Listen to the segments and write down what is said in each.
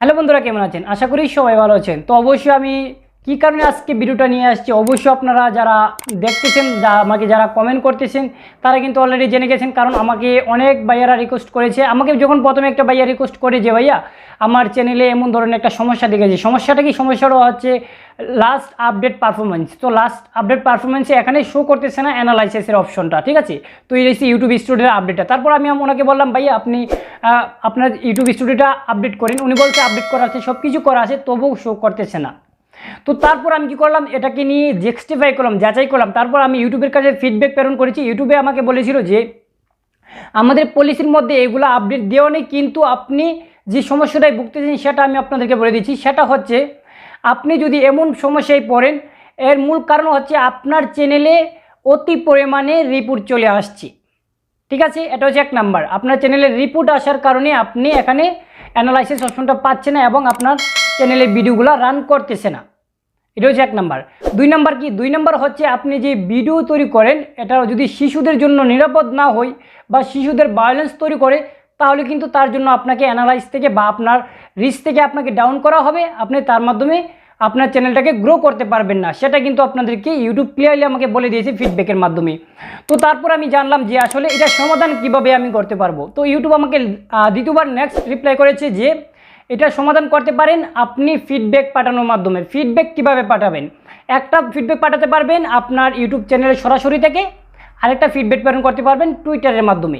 Hello বন্ধুরা, কেমন আছেন? আশা করি সবাই ভালো আছেন। তো অবশ্যই আমি কী কারণে আজকে ভিডিওটা নিয়ে আসছি, অবশ্যই আপনারা যারা দেখতেছেন, আমাকে যারা কমেন্ট করতেছেন তারা কিন্তু অলরেডি জেনে গেছেন। কারণ আমাকে অনেক ভাইয়ারা রিকোয়েস্ট করেছে। আমাকে যখন প্রথমে একটা ভাইয়া রিকোয়েস্ট করে যে ভাইয়া আমার চ্যানেলে এমন ধরনের একটা সমস্যা দেখেছি। সমস্যাটা কি? সমস্যাটা হচ্ছে লাস্ট আপডেট পারফরমেন্স। তো লাস্ট আপডেট পারফরমেন্সে এখানে শো করতেছে না অ্যানালাইসিসের অপশনটা, ঠিক আছে? তো এই রয়েছে ইউটিউব স্টুডিওর আপডেটটা। তারপর আমি ওনাকে বললাম ভাইয়া আপনি আপনার ইউটিউব স্টুডিওটা আপডেট করেন। উনি বলছে আপডেট করা আছে, সব কিছু করা আছে, তবুও শো করতেছে না। তো তারপর আমি কী করলাম, এটাকে নিয়ে জাস্টিফাই করলাম, যাচাই করলাম। তারপর আমি ইউটিউবের কাছে ফিডব্যাক প্রেরণ করেছি। ইউটিউবে আমাকে বলেছিল যে আমাদের পলিসির মধ্যে এগুলো আপডেট দেওয়া নেই, কিন্তু আপনি যে সমস্যাটায় ভুগতেছেন সেটা আমি আপনাদেরকে বলে দিচ্ছি। সেটা হচ্ছে আপনি যদি এমন সমস্যায় পড়েন, এর মূল কারণ হচ্ছে আপনার চ্যানেলে অতি পরিমাণে রিপোর্ট চলে আসছে, ঠিক আছে? এটা হচ্ছে 1 নাম্বার। আপনার চ্যানেলে রিপোর্ট আসার কারণে আপনি এখানে অ্যানালাইসিস অপশনটা পাচ্ছেন না এবং আপনার চ্যানেলে ভিডিওগুলো রান করতেছে না। এটা হচ্ছে 1 নাম্বার। 2 নাম্বার কি? 2 নাম্বার হচ্ছে আপনি যে ভিডিও তৈরি করেন এটা যদি শিশুদের জন্য নিরাপদ না হয় বা শিশুদের ভায়োলেন্স তৈরি করে, তাহলে কিন্তু তার জন্য আপনাকে অ্যানালাইজ থেকে বা আপনার রিচ থেকে আপনাকে ডাউন করা হবে। আপনি তার মাধ্যমে আপনার চ্যানেলটাকে গ্রো করতে পারবেন না। সেটা কিন্তু আপনাদেরকে ইউটিউব ক্লিয়ারলি আমাকে বলে দিয়েছে ফিডব্যাকের মাধ্যমে। তো তারপর আমি জানলাম যে আসলে এটা সমাধান কিভাবে আমি করতে পারবো। তো ইউটিউব আমাকে দ্বিতীয়বার নেক্সট রিপ্লাই করেছে যে এটা সমাধান করতে পারেন আপনি ফিডব্যাক পাঠানোর মাধ্যমে। ফিডব্যাক কিভাবে পাঠাবেন? একটা ফিডব্যাক পাঠাতে পারবেন আপনার ইউটিউব চ্যানেলে সরাসরি থেকে, আরেকটা ফিডব্যাক প্রেরণ করতে পারবেন টুইটারের মাধ্যমে।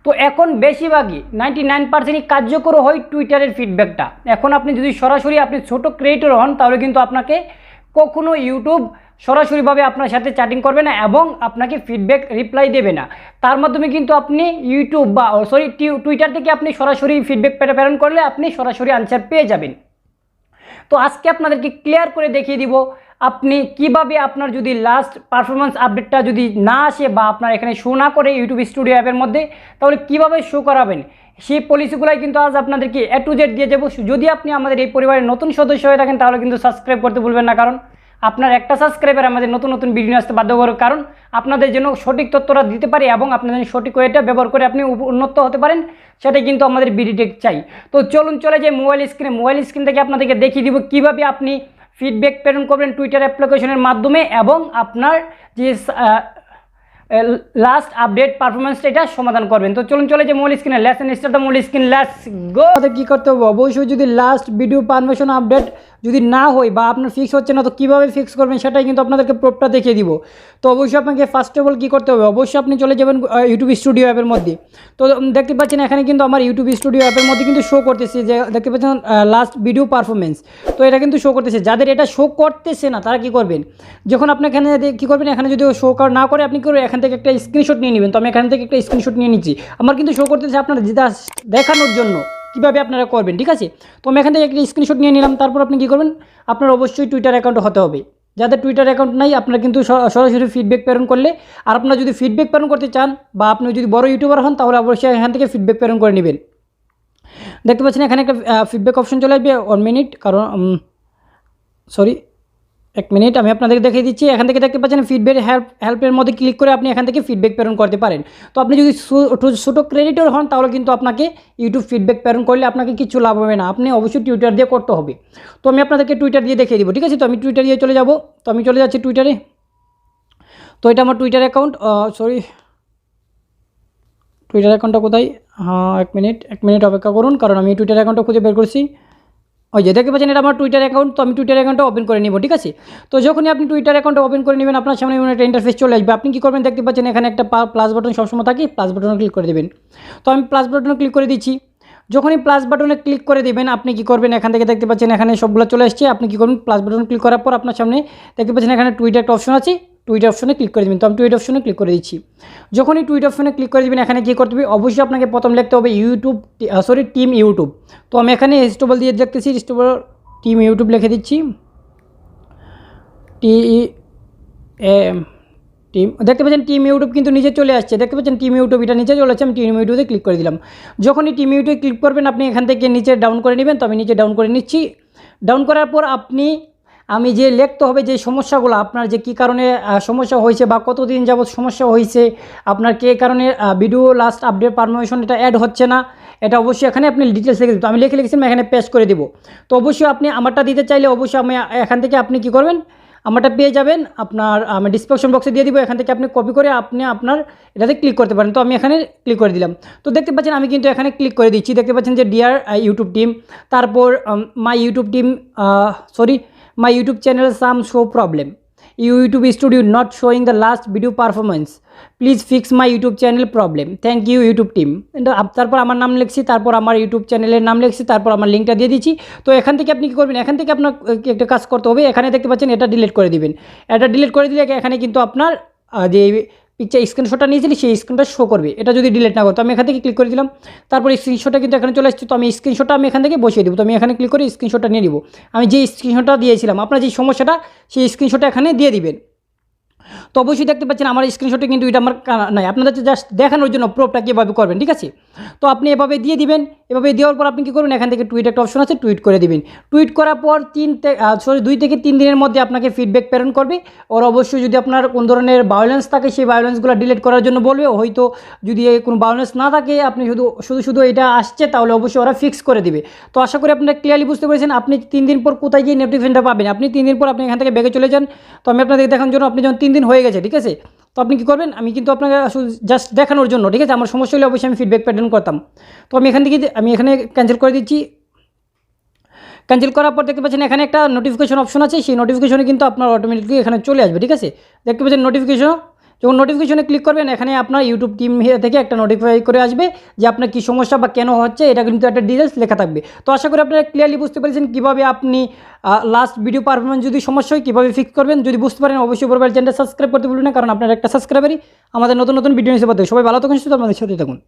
তো এখন বেশিরভাগই 99% কার্যকর হয় টুইটারের ফিডব্যাকটা। এখন আপনি যদি সরাসরি আপনি ছোট ক্রিয়েটর হন, তাহলে কিন্তু আপনাকে কখনো ইউটিউব সরাসরিভাবে আপনার সাথে চ্যাটিং করবে না এবং আপনাকে ফিডব্যাক রিপ্লাই দেবে না। তার মাধ্যমে কিন্তু আপনি ইউটিউব বা টুইটার থেকে আপনি সরাসরি ফিডব্যাক প্রেরণ করলে আপনি সরাসরি আনসার পেয়ে যাবেন। তো আজকে আপনাদেরকে ক্লিয়ার করে দেখিয়ে দিব আপনি কিভাবে আপনার যদি লাস্ট পারফরমেন্স আপডেটটা যদি না আসে বা আপনার এখানে শো না করে ইউটিউব স্টুডিও অ্যাপের মধ্যে, তাহলে কিভাবে শো করাবেন সেই পলিসিগুলাই কিন্তু আজ আপনাদেরকে A to Z দিয়ে যাবো। যদি আপনি আমাদের এই পরিবারের নতুন সদস্য হয়ে থাকেন তাহলে কিন্তু সাবস্ক্রাইব করতে ভুলবেন না, কারণ আপনার একটা সাবস্ক্রাইবার আমাদের নতুন নতুন ভিডিও আসতে বাধ্য করার কারণ আপনাদের জন্য সঠিক তথ্যটা দিতে পারি এবং আপনাদের সঠিক ওয়েটা ব্যবহার করে আপনি উন্নত হতে পারেন, সেটাই কিন্তু আমাদের bdtech চাই। তো চলুন চলে যাই মোবাইল স্ক্রিন থেকে আপনাদেরকে দেখিয়ে দিব কীভাবে আপনি ফিডব্যাক প্রেরণ করবেন টুইটার অ্যাপ্লিকেশনের মাধ্যমে এবং আপনার যে লাস্ট আপডেট পারফরমেন্সটা এটা সমাধান করবেন। তো চলুন চলে যে মোবাইল স্ক্রিনে let's start the mobile screen, let's go. আমাদের কী করতে হবে? অবশ্যই যদি লাস্ট ভিডিও পারমিশন আপডেট যদি না হয় বা আপনার ফিক্স হচ্ছে না, তো কীভাবে ফিক্স করবেন সেটাই কিন্তু আপনাদেরকে প্রুফটা দেখিয়ে দিব। তো অবশ্যই আপনাকে ফার্স্ট অফ অল কী করতে হবে? অবশ্যই আপনি চলে যাবেন ইউটিউব স্টুডিও অ্যাপের মধ্যে। তো দেখতে পাচ্ছেন এখানে কিন্তু আমার ইউটিউব স্টুডিও অ্যাপের মধ্যে কিন্তু শো করতেছে যে দেখতে পাচ্ছেন লাস্ট ভিডিও পারফরমেন্স। তো এটা কিন্তু শো করতেছে। যাদের এটা শো করতেছে না তারা কী করবেন? যখন আপনি এখানে কী করবেন, এখানে যদি শো না করে আপনি করে এখান থেকে একটা স্ক্রিনশট নিয়ে নেবেন। তো আমি এখান থেকে একটা স্ক্রিনশট নিয়ে নিচ্ছি। আমার কিন্তু শো করতেছে আপনারা দেখানোর জন্য কীভাবে আপনারা করবেন, ঠিক আছে? তো আমি এখান থেকে একটা স্ক্রিনশট নিয়ে নিলাম। তারপর আপনি কী করবেন? আপনার অবশ্যই টুইটার অ্যাকাউন্ট হতে হবে। যাদের টুইটার অ্যাকাউন্ট নাই আপনারা কিন্তু সরাসরি ফিডব্যাক প্রেরণ করলে, আর আপনারা যদি ফিডব্যাক প্রেরণ করতে চান বা আপনি যদি বড় ইউটিউবার হন তাহলে অবশ্যই এখান থেকে ফিডব্যাক প্রেরণ করে নেবেন। দেখতে পাচ্ছেন এখানে একটা ফিডব্যাক অপশন চলে আসবে। 1 মিনিট, কারণ সরি 1 মিনিট আমি আপনাদেরকে দেখিয়ে দিচ্ছি। এখান থেকে দেখতে পাচ্ছেন ফিডব্যাক হেল্পের মধ্যে ক্লিক করে আপনি এখান থেকে ফিডব্যাক প্রেরণ করতে পারেন। তো আপনি যদি ছোটো ক্রেডিটর হন তাহলে কিন্তু আপনাকে ইউটিউব ফিডব্যাক প্রেরণ করলে আপনাকে কিছু লাভ হবে না, আপনি অবশ্যই টুইটার দিয়ে করতে হবে। তো আমি আপনাদেরকে টুইটার দিয়ে দেখিয়ে দিব, ঠিক আছে? তো আমি টুইটার দিয়ে চলে যাব। তো আমি চলে যাচ্ছি টুইটারে। তো এটা আমার টুইটার অ্যাকাউন্ট, টুইটার অ্যাকাউন্টটা কোথায়? হ্যাঁ 1 মিনিট অপেক্ষা করুন, কারণ আমি টুইটার অ্যাকাউন্টটা খুঁজে বের করছি। ওই যে দেখতে পাচ্ছেন এটা আমার টুইটার অ্যাকাউন্ট। তো আমি টুইটার অ্যাকাউন্টটা ওপেন করে নিব, ঠিক আছে? তো যখনই আপনি টুইটার অ্যাকাউন্টটা ওপেন করে নেবেন আপনার সামনে একটা ইন্টারফেস চলে আসবে। আপনি কী করবেন? দেখতে পাচ্ছেন এখানে একটা প্লাস বাটন সবসময় থাকে, প্লাস বাটনে ক্লিক করে দেবেন। তো আমি প্লাস বাটনে ক্লিক করে দিচ্ছি। যখনই প্লাস বাটনে ক্লিক করে দেবেন আপনি কী করবেন? এখান থেকে দেখতে পাচ্ছেন এখানে সবগুলো চলে আসছে। আপনি কী করবেন? প্লাস বাটনে ক্লিক করার পর আপনার সামনে দেখতে পাচ্ছেন এখানে টুইটার একটা অপশন আছে, টুইট অপশনে ক্লিক করে দেবেন। তো আমি টুইট অপশনে ক্লিক করে দিচ্ছি। যখনই টুইট অপশনে ক্লিক করে দেবেন এখানে কী করতে হবে? অবশ্যই আপনাকে প্রথম লিখতে হবে টিম ইউটিউব। তো আমি এখানে স্টেবল দিয়ে দেখতেছি, টিম ইউটিউব লিখে দিচ্ছি। টিম দেখতে পাচ্ছেন টিম ইউটিউব কিন্তু নিচে চলে আসছে। দেখতে পাচ্ছেন টিম ইউটিউব এটা নিচে চলে আসছে। আমি টিম ইউটিউবে ক্লিক করে দিলাম। যখনই টিম ইউটিউবে ক্লিক করবেন আপনি এখান থেকে নিচে ডাউন করে নেবেন। তো আমি নিচে ডাউন করে নিচ্ছি। ডাউন করার পর আমি যে লিখতে হবে যে সমস্যাগুলো আপনার যে কী কারণে সমস্যা হয়েছে বা কতদিন যাবত সমস্যা হয়েছে, আপনার কে কারণে ভিডিও লাস্ট আপডেট পারমিশন এটা অ্যাড হচ্ছে না, এটা অবশ্যই এখানে আপনি ডিটেলস লিখে দিন। তো আমি লিখেছিলাম এখানে পেস্ট করে দিব। তো অবশ্যই আপনি আমারটা দিতে চাইলে অবশ্যই আমি এখান থেকে আপনি কী করবেন, আমারটা পেয়ে যাবেন, আপনার আমি ডিসক্রিপশন বক্সে দিয়ে দিব, এখান থেকে আপনি কপি করে আপনি আপনার এটাতে ক্লিক করতে পারেন। তো আমি এখানে ক্লিক করে দিলাম। তো দেখতে পাচ্ছেন আমি কিন্তু এখানে ক্লিক করে দিচ্ছি, দেখতে পাচ্ছেন যে ডিয়ার ইউটিউব টিম, তারপর my YouTube team my YouTube channel some show problem, YouTube studio not showing the last video performance, please fix my YouTube channel problem, thank you YouTube team. তারপর আমার নাম লিখছি, তারপর আমার ইউটিউব চ্যানেলের নাম লিখছি, তারপর আমার লিঙ্কটা দিয়ে দিচ্ছি। তো এখান থেকে আপনি কী করবেন, এখান থেকে আপনার একটা কাজ করতে হবে, এখানে দেখতে পাচ্ছেন এটা ডিলিট করে দিবেন। এটা ডিলিট করে দিলে এখানে কিন্তু আপনার যে পিকচার স্ক্রিনশটটা নিয়েছিলি সেই স্ক্রিনটা শো করবে, এটা যদি ডিলিট না করতো। আমি এখান থেকে ক্লিক করে দিলাম, তারপর স্ক্রিনশটটা কিন্তু এখানে চলে আসছে। তো আমি স্ক্রিনশটটা আমি এখান থেকে বসিয়ে দেবো। তো আমি এখানে ক্লিক করে স্ক্রিনশটটা নিয়ে নিব। আমি যে স্ক্রিনশটটা দিয়েছিলাম, আপনার যে সমস্যাটা সেই স্ক্রিনশটটা এখানে দিয়ে দিবেন। তো অবশ্যই দেখতে পাচ্ছেন আমার স্ক্রিনশটে কিন্তু এটা আমার নাই, আপনাদের জাস্ট দেখানোর জন্য প্রুফটা কীভাবে করবেন, ঠিক আছে। তো আপনি এভাবে দিয়ে দিবেন। এভাবে দেওয়ার পর আপনি কী করবেন, এখান থেকে টুইট একটা অপশন আছে, টুইট করে দিবেন। টুইট করার পর 2 থেকে 3 দিনের মধ্যে আপনাকে ফিডব্যাক প্রেরণ করবে। ওর অবশ্যই যদি আপনার কোন ধরনের ভায়োলেন্স থাকে সেই ভায়োলেন্সগুলো ডিলিট করার জন্য বলবে। হয়তো যদি কোনো ভায়োলেন্স না থাকে, আপনি শুধু এটা আসছে, তাহলে অবশ্যই ওরা ফিক্স করে দিবে। তো আশা করি আপনারা ক্লিয়ারলি বুঝতে পেরেছেন। আপনি 3 দিন পর কোথায় গিয়ে নোটিফিকেশনটা পাবেন, আপনি 3 দিন পর আপনি এখান থেকে ব্যাগে চলে যান। তো আমি আপনাদের দেখানোর জন্য, আপনি যখন 3 দিন হয়ে গেছে, ঠিক আছে, তো আপনি কী করবেন, আমি কিন্তু আপনাকে জাস্ট দেখানোর জন্য, ঠিক আছে, আমার সমস্যা হলে অবশ্যই আমি ফিডব্যাক প্রেরণ করতাম। তো আমি এখানে ক্যান্সেল করে দিচ্ছি। ক্যান্সেল করার পর দেখতে পাচ্ছেন এখানে একটা নোটিফিকেশন অপশন আছে, সেই নোটিফিকেশনে কিন্তু আপনার অটোমেটিকলি এখানে চলে আসবে, ঠিক আছে। দেখতে পাচ্ছেন নোটিফিকেশন, যখন নোটিফিকেশনে ক্লিক করবেন এখানে আপনার ইউটিউব টিম থেকে একটা নোটিফাই করে আসবে যে আপনার কী সমস্যা বা কেন হচ্ছে, এটা কিন্তু একটা ডিটেলস লেখা থাকবে। তো আশা করি আপনারা ক্লিয়ারলি বুঝতে পেরেছেন কীভাবে আপনি লাস্ট ভিডিও পারফরমেন্স যদি সমস্যা হয় কীভাবে ফিক্স করবেন। যদি বুঝতে পারেন অবশ্যই পরিবার চ্যানেলটা সাবস্ক্রাইব করতে ভুলবেন না, কারণ আপনার একটা সাবস্ক্রাইবারই আমাদের নতুন নতুন ভিডিও নিতে পারতে। সবাই ভালো থাকুন, সুস্থ থাকুন, আমাদের সাথে থাকুন।